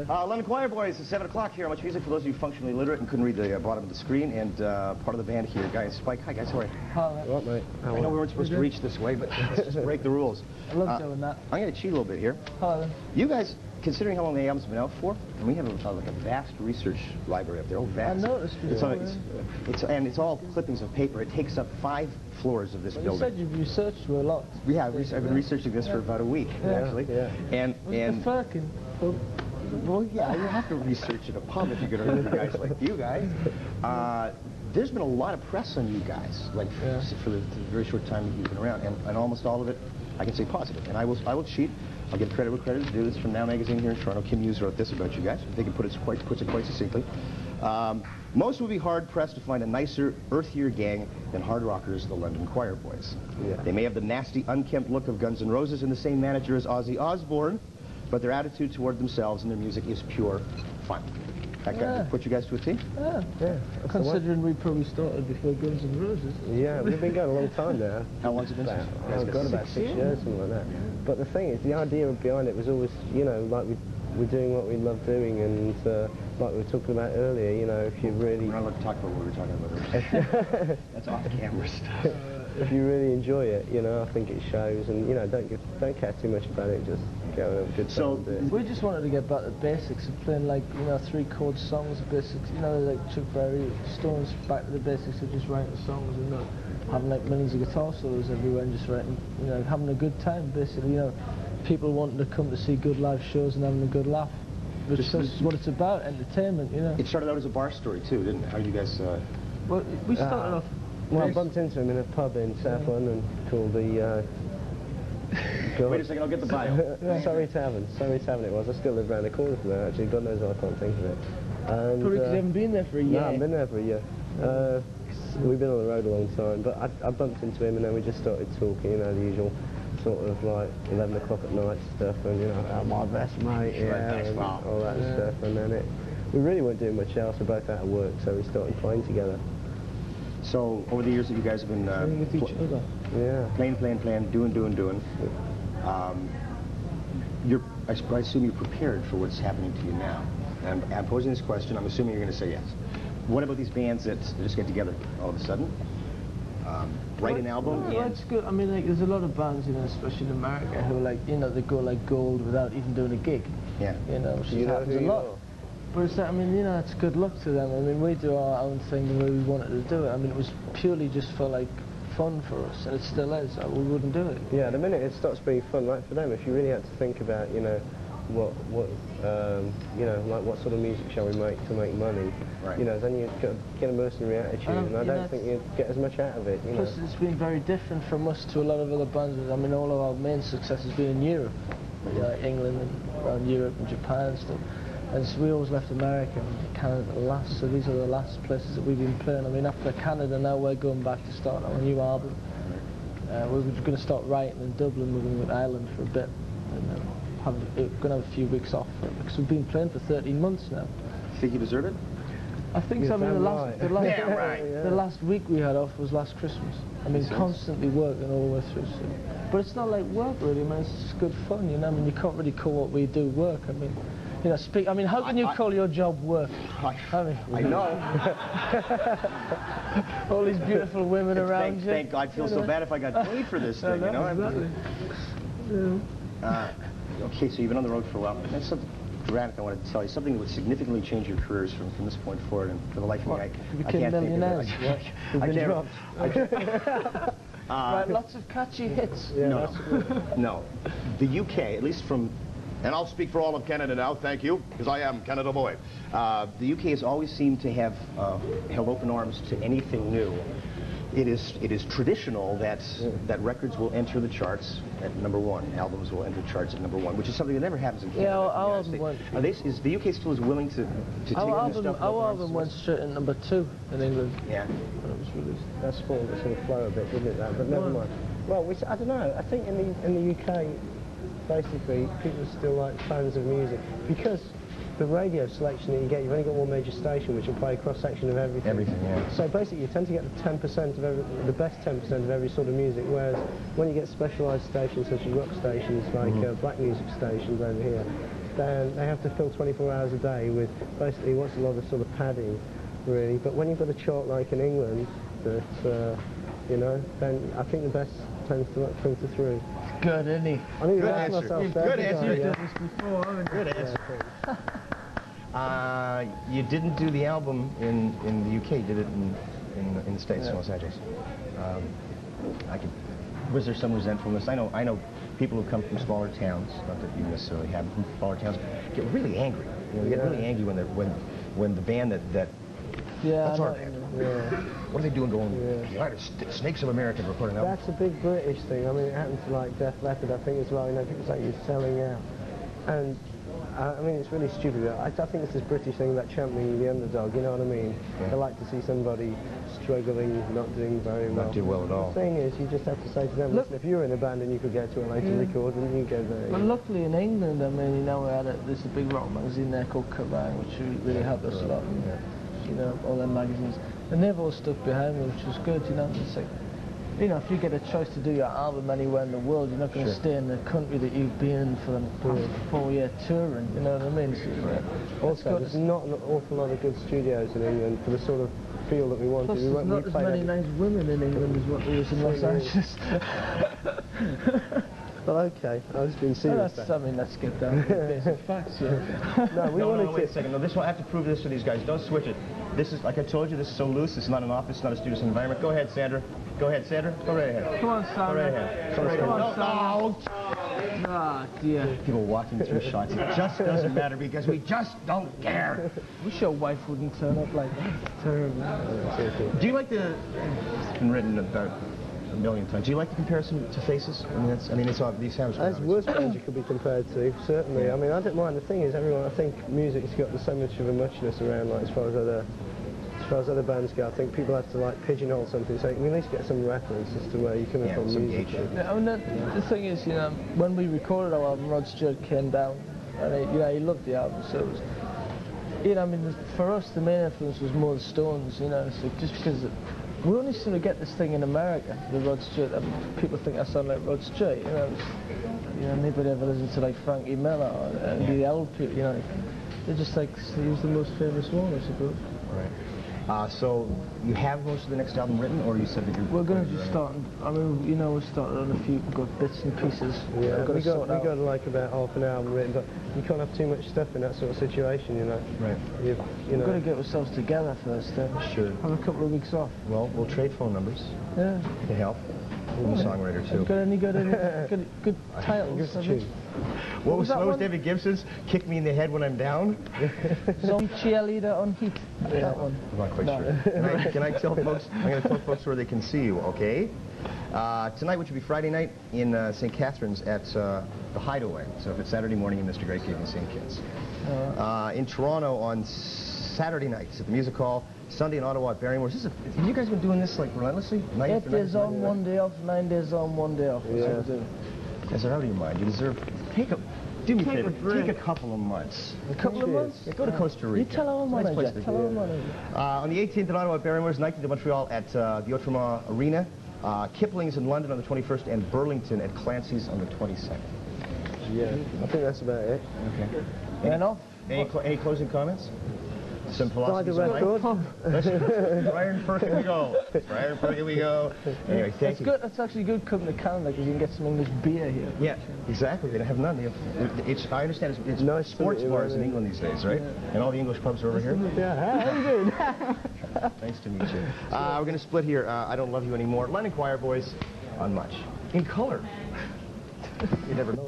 London Choireboys, it's 7 o'clock here on MuchMusic. For those of you functionally illiterate and couldn't read the bottom of the screen, and part of the band here, Griffin and Spike. Hi guys, how are you? Hi. What, mate? I know we weren't supposed to reach this way, but let's just break the rules. I love doing that. I'm going to cheat a little bit here. Hello. You guys, considering how long the album's been out for, and we have like a vast research library up there. Oh, vast. I noticed. It's all clippings of paper. It takes up 5 floors of this building. You said you've researched for a lot. Yeah, I've been researching this for about a week, actually. Yeah. And the Firkin? Well, yeah, you have to research in a pub if you're going to interview guys like you guys. There's been a lot of press on you guys, like for the very short time that you've been around, and almost all of it, I can say positive. And I will cheat. I'll give credit where credit is due. This is from Now Magazine here in Toronto. Kim Hughes wrote this about you guys. I think it puts it quite succinctly. Most would be hard-pressed to find a nicer, earthier gang than hard rockers, the London Choireboys. Yeah. They may have the nasty, unkempt look of Guns N' Roses and the same manager as Ozzy Osbourne, but their attitude toward themselves and their music is pure fun. That guy put you guys to a T? Yeah. Considering we probably started before Guns N' Roses. Yeah, we've been going a long time now. How long's it been? I've got about 6 years, something like that. But the thing is, the idea behind it was always, you know, like we're doing what we love doing, and like we were talking about earlier, you know, if you really... We're not allowed to talk about what we were talking about earlier. That's off-camera stuff. If you really enjoy it, you know, I think it shows, and, you know, don't care too much about it, just go and have a good time. We just wanted to get back to basics of playing, like, you know, 3-chord songs, basics, you know, like Chuck Berry, Stones, back to the basics of just writing songs and not having, like, millions of guitar solos everywhere and just writing, you know, having a good time, basically, you know, people wanting to come to see good live shows and having a good laugh. Which is what it's about, entertainment, you know. It started out as a bar story, too, didn't it? How you guys... Well, we started off... Well, I bumped into him in a pub in South London called the... Wait a second, I'll get the bio. Surrey Tavern it was. I still live around the corner from there, actually. God knows why I can't think of it. And, probably because you haven't been there for a year. No, I've been there for a year. We've been on the road a long time, but I bumped into him and then we just started talking, you know, the usual sort of like 11 o'clock at night stuff, and, you know, my best mate, and all that stuff, and then we really weren't doing much else. We're both out of work, so we started playing together. So, over the years that you guys have been playing with each other. Playing, doing. I assume you're prepared for what's happening to you now. And I'm posing this question, I'm assuming you're going to say yes. What about these bands that just get together all of a sudden? Write an album? Yeah, that's good. I mean, like, there's a lot of bands, you know, especially in America, who, like, you know, they go, like, gold without even doing a gig. Yeah. You know, which happens a lot. But it's, I mean, you know, it's good luck to them. I mean, we do our own thing the way we wanted to do it. I mean, it was purely just for, like, fun for us, and it still is. We wouldn't do it. Yeah, the minute it stops being fun, like for them, if you really had to think about, you know, you know, like what sort of music shall we make to make money, you know, then you'd get a mercenary attitude, and I don't think you'd get as much out of it, you know. Plus, it's been very different from us to a lot of other bands. I mean, all of our main success has been in Europe, you know, England and around Europe and Japan and stuff. And so we always left America and Canada last, so these are the last places that we've been playing. I mean, after Canada now we're going back to start our new album. We're going to start writing in Dublin, we're going to go to Ireland for a bit, and we're going to have a few weeks off, because we've been playing for 13 months now. Think you deserve it? I think so. I mean, the last week we had off was last Christmas. I mean, constantly working all the way through. So. But it's not like work really, man, it's just good fun, you know. I mean, you can't really call what we do work. I mean, you know, I mean, how can you call your job work? I know. All these beautiful women around you. Thank God, I'd feel so bad if I got paid for this thing, you know? Exactly. Okay, so you've been on the road for a while. That's something dramatic I wanted to tell you. Something that would significantly change your careers from this point forward, and for the life of me, I can't think of it. Right, lots of catchy hits. No. The UK, at least from... And I'll speak for all of Canada now, thank you, because I am Canada boy. The UK has always seemed to have held open arms to anything new. It is traditional that records will enter the charts at #1, albums will enter charts at #1, which is something that never happens in Canada. Yeah, our album went... Is the UK still as willing to take on this stuff? Our album went straight at #2 in England. Yeah. When it was released. That spoiled the sort of flow a bit, didn't it, that? But never mind. Well, I don't know, I think in the UK, basically, people are still like fans of music, because the radio selection that you get, you've only got one major station which will play a cross-section of everything. Everything, yeah. So basically you tend to get the 10% of the best 10% of every sort of music, whereas when you get specialised stations such as rock stations, like black music stations over here, they have to fill 24 hours a day with basically what's a lot of sort of padding, really. But when you've got a chart like in England, that you know, then I think the best tends to filter through. Good, isn't he? I think Good that's answer. myself there, Good didn't I? answer. You've Yeah. done this before, haven't you? Good answer. You didn't do the album in the UK, did it in the States, in Los Angeles. Was there some resentfulness? I know people who come from smaller towns, not that you necessarily have from smaller towns, get really angry. You know, they get really angry when the band that Yeah, that's I our know. band. Yeah. What are they doing going the United Snakes of America to record an album? That's a big British thing. I mean, it happened to like Def Leppard, I think, as well. You know, people say you're selling out. And, I mean, it's really stupid. I think it's this British thing about championing the underdog, you know what I mean? Yeah. They like to see somebody struggling, not doing very well. Not do well at all. The thing is, you just have to say to them, listen, if you were in a band and you could get to LA to record, and you go there. But luckily in England, I mean, you know, there's a big rock magazine there called Kerrang, which really helped us a lot. You know, all them magazines. And they've all stuck behind me, which was good, you know. It's like, you know, if you get a choice to do your album anywhere in the world, you're not going to stay in the country that you've been in for the past 4-year touring, you know what I mean? So, Also, there's not an awful lot of good studios in England for the sort of feel that we wanted. Plus, there's not as many nice women in England as what there is in Los Angeles. Well, okay, I was being serious. I mean, let's get down to the basic facts here. No, we wanted No, wait a second. No, this one, I have to prove this to these guys. Don't switch it. This is, like I told you, this is so loose. This is not an office, not a studio environment. Go ahead, Sandra. Go ahead, Sandra. Go right ahead. Come on, Go Sandra. right ahead. Come on, No, Sandra. Ah, dear. People walking through shots. It just doesn't matter because we just don't care. Wish your wife wouldn't turn up like that. It's terrible. Do you like the? It's been written about a million times. Do you like the comparison to Faces? I mean, it's all these sounds. As worst bands you could be compared to, certainly. I mean, I don't mind. The thing is, everyone, I think music's got so much of a muchness around, like as far as other bands go. I think people have to like pigeonhole something, so you can at least get some reference as to where you're coming from some musically. gauge. Yeah, I mean, the thing is, you know, when we recorded our album, Rod Stewart came down, and you know, he loved the album, so it was, you know, I mean, for us, the main influence was more the Stones, you know, so just because we only sort of get this thing in America, the Rod Stewart. I mean, people think I sound like Rod Stewart, you know. Anybody ever listen to like Frankie Miller or the old people, you know, they're just like, he was the most famous one, I suppose. Right. So you have most of the next album written, or you said that you're... We're going to just start, I mean, you know, we started on a few good bits and pieces. Yeah, we got like about half an album written, but you can't have too much stuff in that sort of situation, you know. Right. You We've know. got to get ourselves together first, then. Sure. Have a couple of weeks off. Well, we'll trade phone numbers Yeah. to help. We'll be a songwriter too. Got any good titles? Good tune. What was that one? David Gibson's? Kick me in the head when I'm down? Zombie cheerleader on heat. That one. I'm not quite No. sure. Can I tell folks? I'm going to tell folks where they can see you, okay? Tonight, which will be Friday night, in St. Catharines at the Hideaway. So if it's Saturday morning in Mr. Great Cave in St. Kitts. In Toronto on Saturday nights at the Music Hall. Sunday in Ottawa at Barrymore's. Have you guys been doing this like relentlessly? 8 days on, 1 day off, 9 days on, 1 day off. That's what we do. Guys are out of your mind. You deserve... Do me a favor. a break. Take a couple of months. A couple of months? Yeah, go to Costa Rica. You tell our It's a nice manager. place to Tell go. our manager. On the 18th in Ottawa at Barrymore's, 19th in Montreal at the Outremont Arena, Kipling's in London on the 21st, and Burlington at Clancy's on the 22nd. Yeah, I think that's about it. Okay. And off. Any closing comments? Some Buy the philosophies of life? record. Iron Perk, here we go. Iron Perk, here we go. Anyway, thank It's you. good. It's actually good coming to Canada because you can get some English beer here. Yeah, exactly. They have none. They have, I understand it's Nice sports to meet you, bars in man. England these days, right? And all the English pubs are over here. Yeah, how you doing? Nice to meet you. We're going to split here. I Don't Love You Anymore. London Choir Boys on Much. In color. You never know.